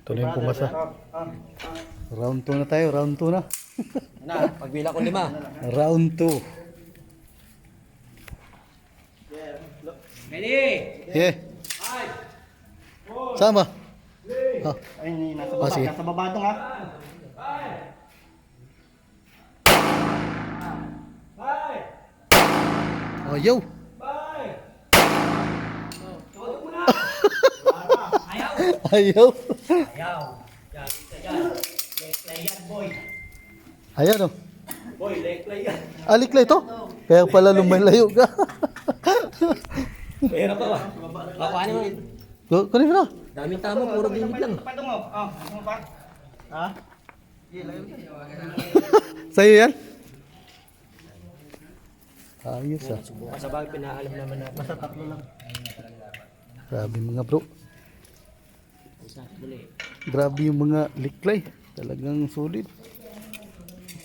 Ito na yung pumasa. Round 2 na tayo, round 2 na. Na, pagbila ko 5. Round 2. Ready? Yeah. Sama. Ah, Ay, nasa Ah, baba. sige. Nasa baba ito nga. ayaw. Ayaw. Ayaw. Yan, isa yan. Leklay yan, boy. Ayan o. Boy, leklay yan. Aliklay to. Kaya pala lumalayo ka. Pero to ba? Paano mo? Kunin mo na. Daming tama, puro gimmick lang. Patung mo. Ah, ano pa? Ha? Sa'yo yan? Ayos ah. Subukan sa bagay, pinaalam naman na. Basta 3 lang. Grabe mga bro. Isa, dali. Grabe yung mga liklay. Talagang solid.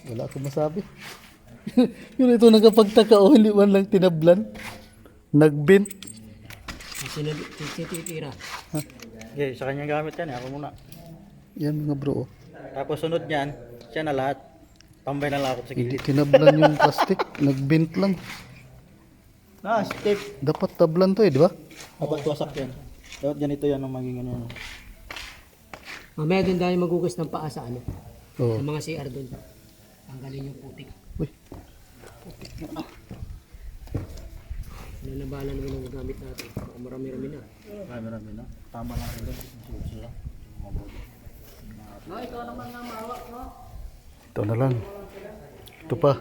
Wala akong masabi. Yun ito nagkapagtaka o hindi man lang tinablan. Nagbent. Titira. Okay, sa kanya gamit yan. Ako muna. Yan mga bro. Tapos sunod niyan, siya na lahat. Tambay na lang ako sa Hindi gilid. tinablan yung plastic. Nagbent lang. Ah, step. Dapat tablan to eh, di ba? Dapat wasak yan. Dapat ganito yan ang maging ano. Mamaya din tayo magugas ng paa sa ano. Oo. Sa mga CR doon. Tanggalin yung putik. Uy. Nalabala naman ang gamit natin. Baka marami-rami na. Marami na. Tama lang rin doon. Sila. Ito na lang. Ito pa.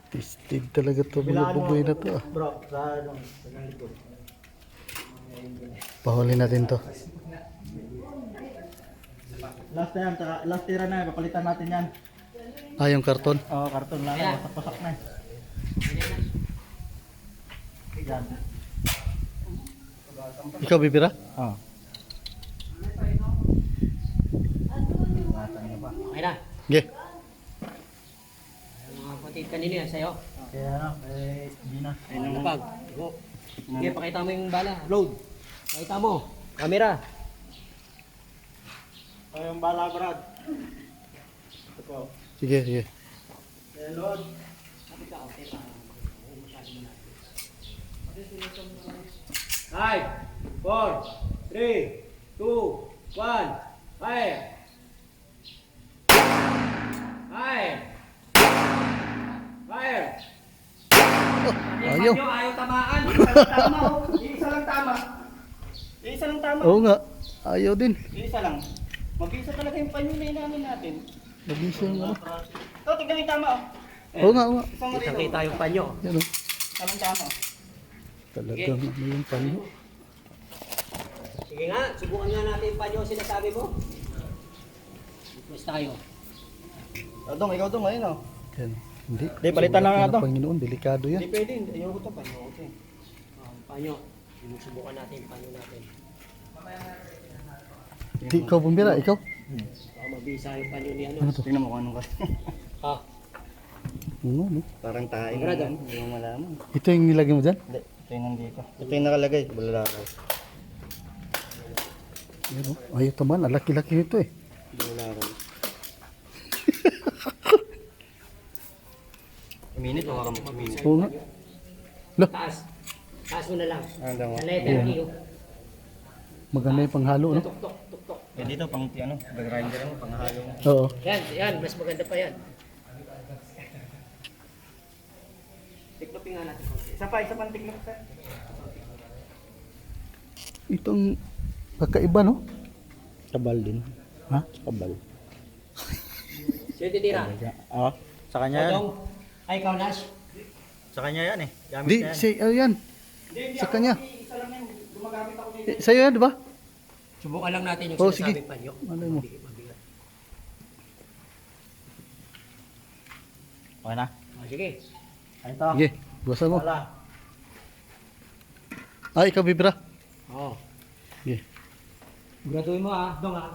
Tested talaga to mga buboy na to ah. Bro, sa ano, sa likod. Pahuli natin to. Last na yan, tsaka last tira na, papalitan natin yan. Ah, yung karton. Oo, karton lang yan, pasak-pasak na. Yan. Ikaw bibira? Oo. Okay na. Okay. Mga kapatid kanino yan sa'yo. Kaya ano, Gina. Kapag. Go. Sige, pakita mo yung bala. Load. Pakita mo. Camera. Ay, yung bala, Brad. Ito po. Sige, sige. Hello. Kapit ka. Okay pa. 5, 4, 3, 2, 1, fire! Fire! Fire! Ayaw. Ayaw tamaan! Tama, oh. Iisa lang tama. Iisa lang tama. Oo nga. Ayaw din. Iisa lang. Mag-iisa talaga yung panyulay namin natin. Nabisa yung ano. Ito, tignan yung tama, oh. Oo nga, oo nga. Isang marito. Kita yung panyo. Yan o. Isa lang tama. Talagang ano yung panyo. Sige nga, subukan nga natin yung panyo sinasabi mo. Request tayo. Ikaw dong, ayun, oh. Yan. Hindi. Hindi, palitan lang nga to. Panginoon, delikado yan. Hindi pwede, ayoko to, panyo ko to. Panyo. Sinusubukan natin yung panyo natin. Di, ikaw bumbira, ikaw. Baka mabisa yung panyo ni ano. Ano to? Tingnan mo kung anong kasi. Ha? Oo, no? Parang tayo. Brad, Hindi mo malaman. Ito yung nilagay mo dyan? Hindi, ito yung nandito. Ito yung nakalagay, bulalakaw. Yan o. Ayaw taman, laki-laki nito eh. Bulalakaw. Minute, baka mag-minute. Oo nga. Lo, Taas. Taas mo na lang. Ano daw? Sa letter E. maganda yung panghalo, no? Tuk, tuk, tuk, tuk. Eh dito, pang ano, grinder mo, panghalo mo. Oo. Yan, yan. Mas maganda pa yan. Tiklopin nga natin. Isa pa tiklop, sir. Itong kakaiba, no? Kabal din. Ha? Kabal. Sino titira? Oo, sa kanya yan. Odong. Ay, ikaw, Nash. Sa kanya yan eh. Gamit Di, niya yan. si, yan. Sa kanya. Isa lang yan, gumagamit ako dito. Sa'yo yan, di ba? Subukan lang natin yung Oh, sinasabing sige. panyo. Malay mo. Mabigat. Okay na? Sige. Ito. Sige, buwasan mo. Wala. Ah, ikaw bibira. Oo. Sige. Graduin mo ha. Dong ha.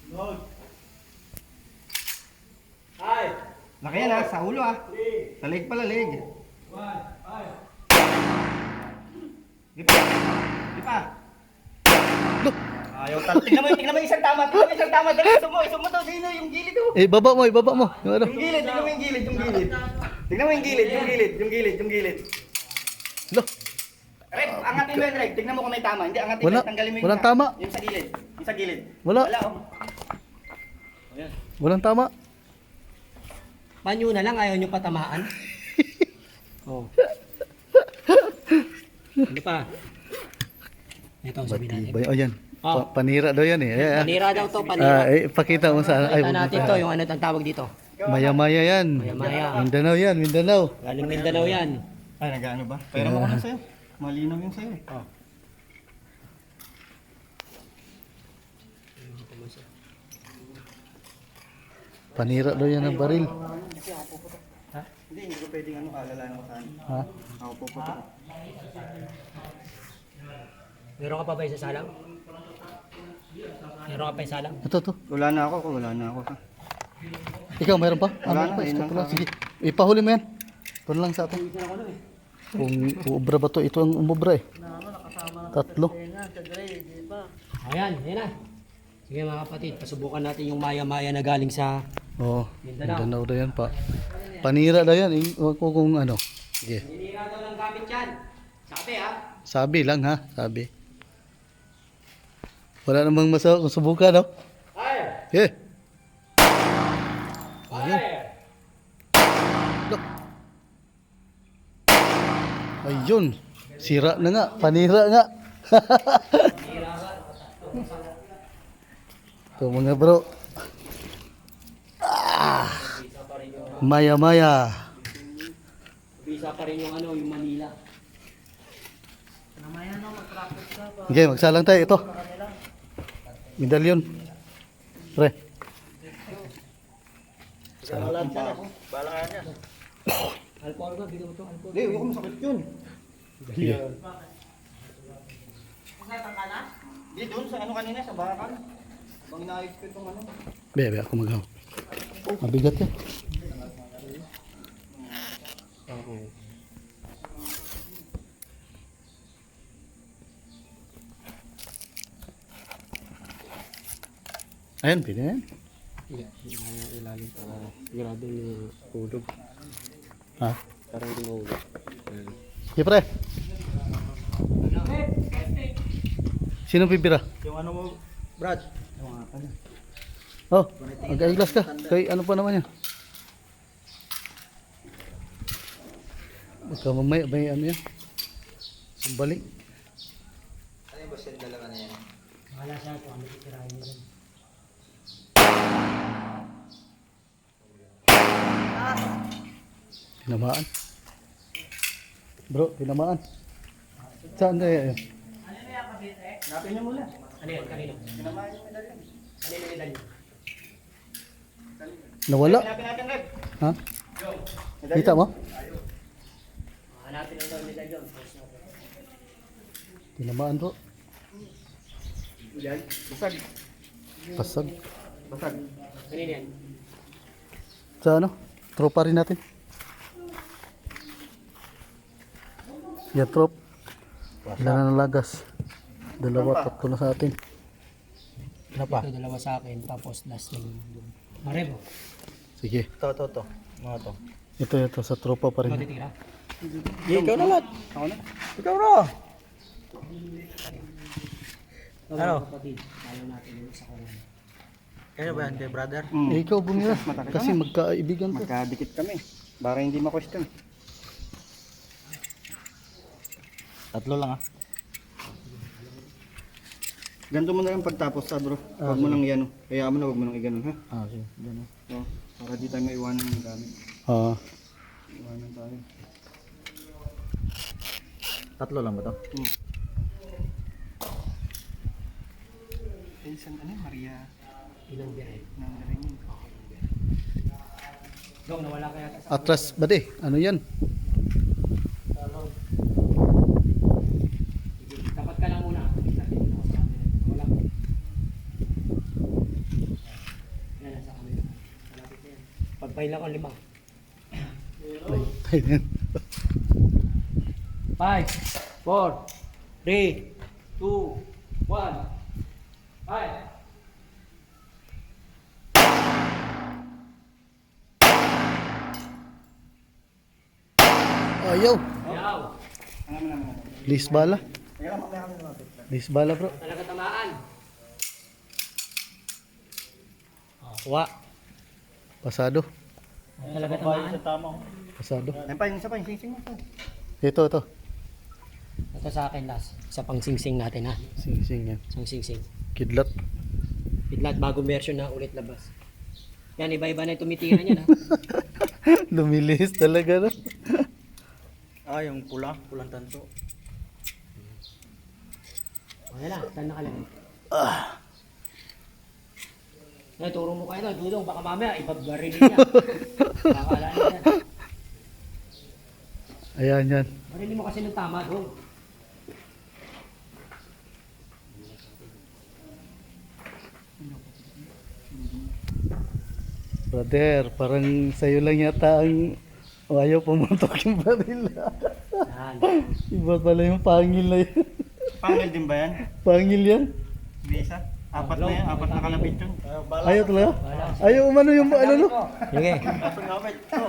Load. Ay. Laki yan ha, sa ulo ha. Sa leg pala, leg. 1, 5. Di pa. Di pa. Ayaw tal. Tingnan mo yung isang tama. Tingnan mo yung isang tama. Dali, isum mo to. Sino yung gilid to? Ibaba mo, ibaba mo. Yung ano? Yung gilid, tingnan mo yung gilid, yung gilid. Tingnan mo yung gilid, yung gilid, yung gilid, yung gilid. Lo, Rep, angatin mo yan, Rep. Tignan mo kung may tama. Hindi, angatin mo. Wala. Tanggalin mo yung Walang tama. Yung sa gilid. Yung sa gilid. Wala. Wala, oh. walang tama. Panyo na lang, ayaw nyo patamaan. Oh. Ano pa? Ito, sabi natin. Ba, ayan. Oh. Panira daw yan eh. Ayan. Panira daw to, panira. Pakita mo sa... Pakita natin to, yung ano ang tawag dito. Maya-maya yan. Maya-maya. Mindanao yan, Mindanao. Galing Mindanao yan. Ay, nag-ano ba? Pero mo ko na sa'yo. Malinaw yun sa'yo. Oh. Panira daw yan ng baril. Hindi, hindi ko pwedeng ano, alalahan ko saan. Ha? Ako po po. Meron ka pa ba sa salang? Meron ka pa yung salang? Ito, to. Wala na ako, wala na ako. Ikaw, mayroon pa? Wala Ano na, pa? yun lang Ito lang. sa Sige. Ipahuli mo yan. Ito lang sa atin. Kung uubra ba to? Ito ang umubra eh. 3. Ayan, ayan na. Sige mga kapatid, pasubukan natin yung maya-maya na galing sa... Oo. Mindanao. Mindanao daw yan pa. Panira daw yan. Kung ano. Sige. Hinira daw ng gamit yan. Sabi ha. Sabi lang ha. Sabi. Wala namang masawa kung subukan, no? Fire! Yeah. Ayun. Look. Ayun. Sira na nga. Panira nga. Ito mga bro. Maya-maya. Bisa pa rin yung ano, yung Manila. Okay, magsalang tayo. Ito. Medalyon. Pre. Alcohol ba? Bigyan mo to, alcohol. Hindi, huwag mo sakit yun. Sige. Hindi, doon sa ano kanina, sa bakal. Bang inaayos ko itong ano. Bebe, ako maghaw. Mabigat yan. Ayan, pwede na yan. Ilalim pa. Sigurado yung hulog. Ha? Parang hindi mahulog. Sige pre. Sino pipira? Yung ano mo, Brad. Yung nga pala. Oh, mag-eyeglass ka. Kay ano pa naman yan? Baka mamaya, may ano yan? Sumbalik. Wala siya kung ano titirahin mo dyan. Tinamaan. Bro, tinamaan. Saan na yan? Hanapin niyo muna. Ano yan? Kanino? Tinamaan yung medalyon. Kanino yung medalyo? Nawala? Hanapin natin, Rep. Ha? Kita mo? Hanapin lang daw yung medalyo. Tinamaan bro. Yan. Basag. Pasag. Basag. Kanino yan? Sa ano? Tropa rin natin. Yeah, trop. Ilan na nalagas? 2, 3 na sa atin. Ano pa? Ito dalawa sa akin, tapos last lang doon. Marebo. Sige. To. Mga to. Ito sa tropa pa Ito rin. titira. Ikaw na lahat. Ako na. Ikaw na. Ano? Kapatid, ayaw natin yung sa kanan. Kaya ba yan, kay brother? Eh, ikaw bumira. Matagal Kasi na. magkaibigan ko. Magkadikit kami. Para hindi ma-question. 3 lang ah. Ganito mo na lang pagtapos sa bro. Huwag mo nang iyan. Kaya mo na, huwag mo nang iganon ha. Ah, sige. Ganun. So, para di tayo maiwanan ng gamit. Ah, Iwanan tayo. 3 lang ba to? San ano? Maria. Ilang biyahe. Nang rin yun. Dong, nawala kaya sa... atras ba de? Ano yan? Tapat ka lang muna. Wala. Yan, nasa camera. Malapit na yan. Pagpahin lang ang 5. Tayo yan. 5, 4, 3, 2, 1. Ay! Ayaw. Yaw! Lis bala. Teka lang, mamaya kami lumapit. Lis bala bro. Talaga tamaan. Kuha. Pasado. Talaga tamaan. tama. Pasado. Ayun pa, yung isa pa, yung sing-sing mo pa. Ito. Ito sa akin last. Isa pang sing-sing natin ha. Sing-sing yan. Isang sing-sing. Kidlat. Bigla't bagong version na ulit labas. Yan, iba-iba na yung tumitira niya na. Lumilis talaga no. Ah, yung pulang tanso. Okay na, saan nakalagay? Ay, turo mo kayo na, Dudong, baka mamaya ibabarilin niya. Bakala niya yan. Ayan yan. Barilin mo kasi ng tama, Dong. Brother, parang sa'yo lang yata ang ayaw pumuntok yung baril. Yan. Iba pala yung pangil na yun. Pangil din ba yan? Pangil yan? May isa? Apat na yan, apat na kalapit yun. Ayaw talaga? Ayaw umano yung ano no? Sige. Kaso nga, wait. Ito.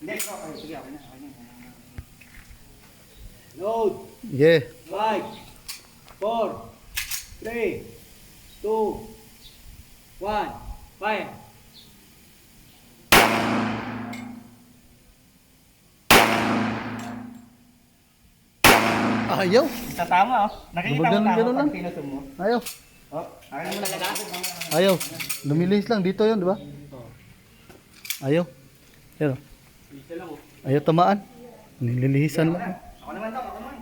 Hindi, ito. Ay, sige, ako na. Load. Yeah. 5, 4, 3, 2, 1, fire. Ayaw. Sa tama, oh. Nakikita mo Ganun, tama ganun lang. pag pinasum mo. Ayaw. Oh, akin mo Talaga? Ayaw. Lumilis lang dito yun, di ba? Ayaw. Yan. Oh. Dito lang oh. Ayaw tamaan. Nililihisan lang. Ako naman to, ako naman.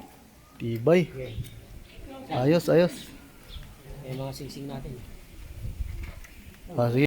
Tibay. Okay. Ayos. Yung mga sing-sing natin. Ah, sige.